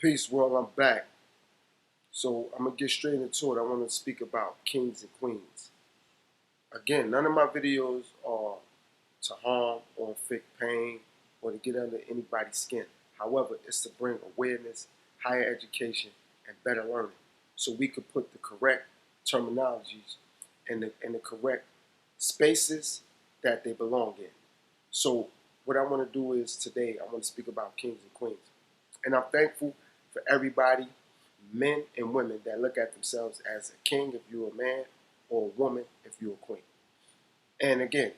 Peace, world. I'm back. So I'm gonna get straight into it. I want to speak about kings and queens. Again, none of my videos are to harm or inflict pain or to get under anybody's skin. However, it's to bring awareness, higher education, and better learning, so we could put the correct terminologies in the correct spaces that they belong in. So what I want to do is today I want to speak about kings and queens, and I'm thankful for everybody, men and women, that look at themselves as a king if you're a man, or a woman if you're a queen. And again,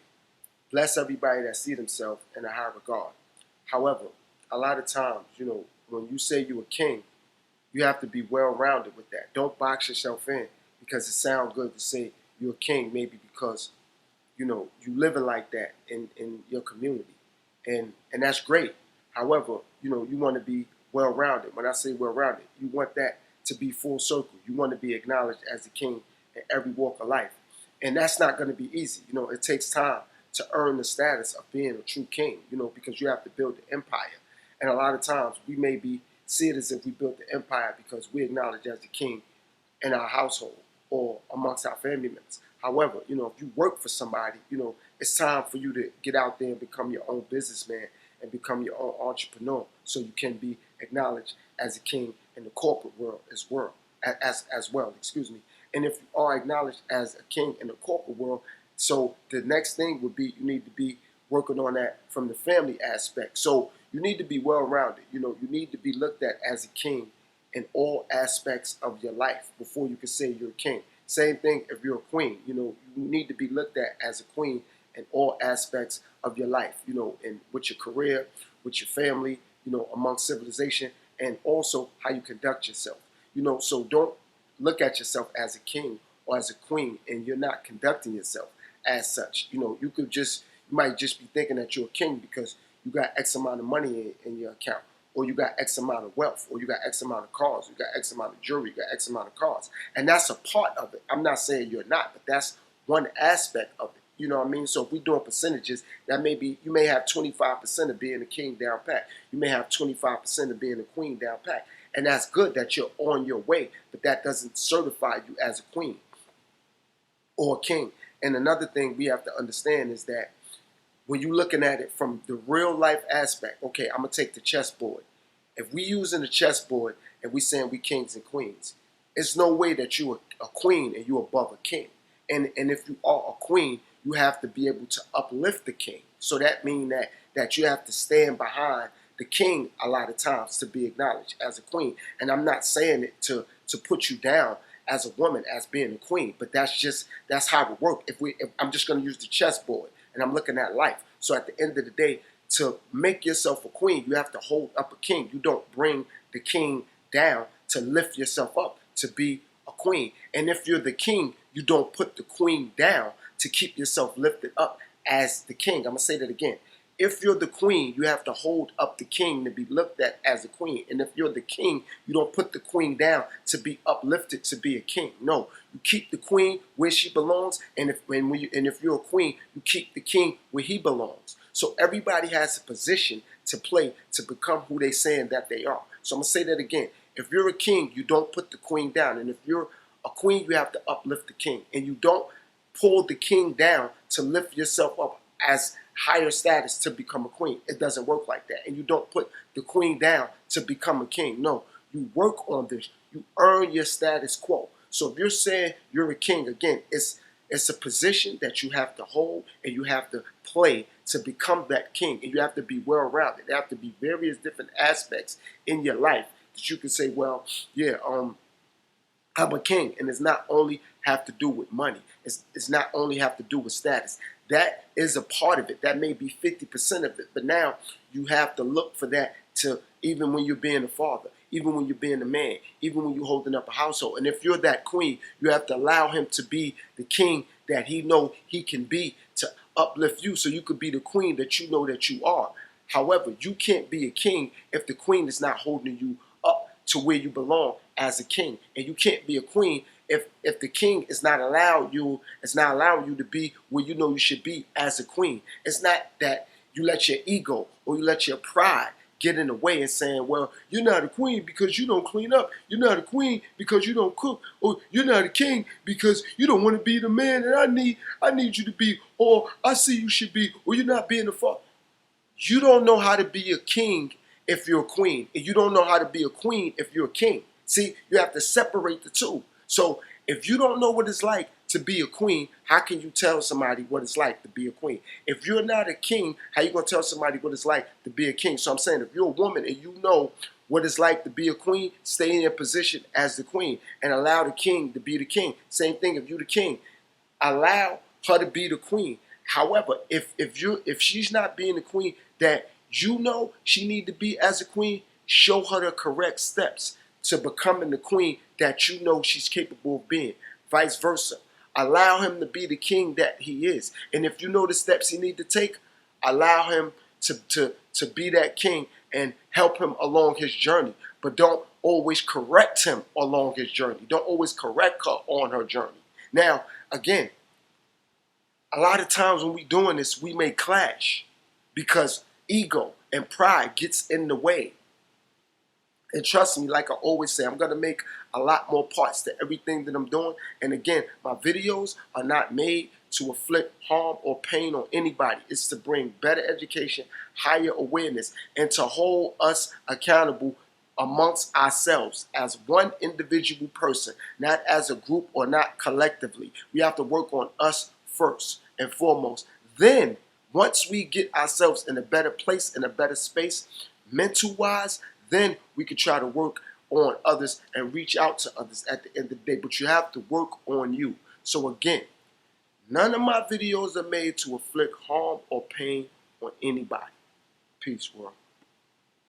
bless everybody that see themselves in a high regard. However, a lot of times, when you say you're a king, you have to be well-rounded with that. Don't box yourself in because it sounds good to say you're a king, maybe because you living like that in your community, and that's great. However, you want to be well-rounded. When I say well-rounded, you want that to be full circle. You want to be acknowledged as a king in every walk of life, and that's not going to be easy. It takes time to earn the status of being a true king. Because you have to build the empire, and a lot of times we may be see it as if we built the empire because we acknowledge as the king in our household or amongst our family members. However, if you work for somebody, it's time for you to get out there and become your own businessman and become your own entrepreneur, so you can be acknowledged as a king in the corporate world as well. Excuse me. And if you are acknowledged as a king in the corporate world, so the next thing would be you need to be working on that from the family aspect. So you need to be well-rounded. You need to be looked at as a king in all aspects of your life before you can say you're a king. Same thing if you're a queen. You need to be looked at as a queen in all aspects of your life, and with your career, with your family, among civilization, and also how you conduct yourself. So don't look at yourself as a king or as a queen and you're not conducting yourself as such. You might just be thinking that you're a king because you got X amount of money in your account, or you got X amount of wealth, or you got X amount of cars, you got X amount of jewelry, you got X amount of cars. And that's a part of it. I'm not saying you're not, but that's one aspect of it. You know what I mean? So if we're doing percentages, that may be, you may have 25% of being a king down pat. You may have 25% of being a queen down pat. And that's good that you're on your way, but that doesn't certify you as a queen or a king. And another thing we have to understand is that when you're looking at it from the real life aspect, okay, I'm going to take the chessboard. If we using the chessboard and we saying we kings and queens, it's no way that you're a queen and you're above a king. And if you are a queen, you have to be able to uplift the king. So that means that you have to stand behind the king a lot of times to be acknowledged as a queen. And I'm not saying it to put you down as a woman as being a queen, but that's how it works. If I'm just going to use the chessboard and I'm looking at life. So at the end of the day, to make yourself a queen, you have to hold up a king. You don't bring the king down to lift yourself up to be a queen. And if you're the king, you don't put the queen down to keep yourself lifted up as the king. I'm going to say that again. If you're the queen, you have to hold up the king to be looked at as a queen. And if you're the king, you don't put the queen down to be uplifted to be a king. No, you keep the queen where she belongs. And if you're a queen, you keep the king where he belongs. So everybody has a position to play to become who they saying that they are. So I'm going to say that again. If you're a king, you don't put the queen down. And if you're a queen, you have to uplift the king. And you don't pull the king down to lift yourself up as higher status to become a queen. It doesn't work like that. And you don't put the queen down to become a king. No, you work on this. You earn your status quo. So if you're saying you're a king, again, it's a position that you have to hold and you have to play to become that king. And you have to be well-rounded. There have to be various different aspects in your life that you can say, well, yeah, I'm a king. And it's not only have to do with money. It's not only have to do with status. That is a part of it. That may be 50% of it. But now you have to look for that to, even when you're being a father, even when you're being a man, even when you're holding up a household. And if you're that queen, you have to allow him to be the king that he know he can be to uplift you so you could be the queen that you know that you are. However, you can't be a king if the queen is not holding you up to where you belong as a king. And you can't be a queen if the king is not allowing you to be where you know you should be as a queen. It's not that you let your ego or you let your pride get in the way and saying, well, you're not a queen because you don't clean up. You're not a queen because you don't cook. Or you're not a king because you don't want to be the man that I need you to be. Or I see you should be. Or you're not being the father. You don't know how to be a king if you're a queen. And you don't know how to be a queen if you're a king. See, you have to separate the two. So if you don't know what it's like to be a queen, how can you tell somebody what it's like to be a queen? If you're not a king, how you going to tell somebody what it's like to be a king? So I'm saying, if you're a woman and you know what it's like to be a queen, stay in your position as the queen and allow the king to be the king. Same thing if you're the king. Allow her to be the queen. However, if she's not being the queen that you know she need to be as a queen, show her the correct steps to becoming the queen that you know she's capable of being. Vice versa. Allow him to be the king that he is. And if you know the steps he need to take, allow him to be that king and help him along his journey. But don't always correct him along his journey. Don't always correct her on her journey. Now, again, a lot of times when we're doing this, we may clash because ego and pride gets in the way. And trust me, like I always say, I'm going to make a lot more parts to everything that I'm doing. And again, my videos are not made to inflict harm or pain on anybody. It's to bring better education, higher awareness, and to hold us accountable amongst ourselves as one individual person, not as a group or not collectively. We have to work on us first and foremost. Then, once we get ourselves in a better place, in a better space, mental-wise, then we can try to work on others and reach out to others at the end of the day. But you have to work on you. So again, none of my videos are made to inflict harm or pain on anybody. Peace, world.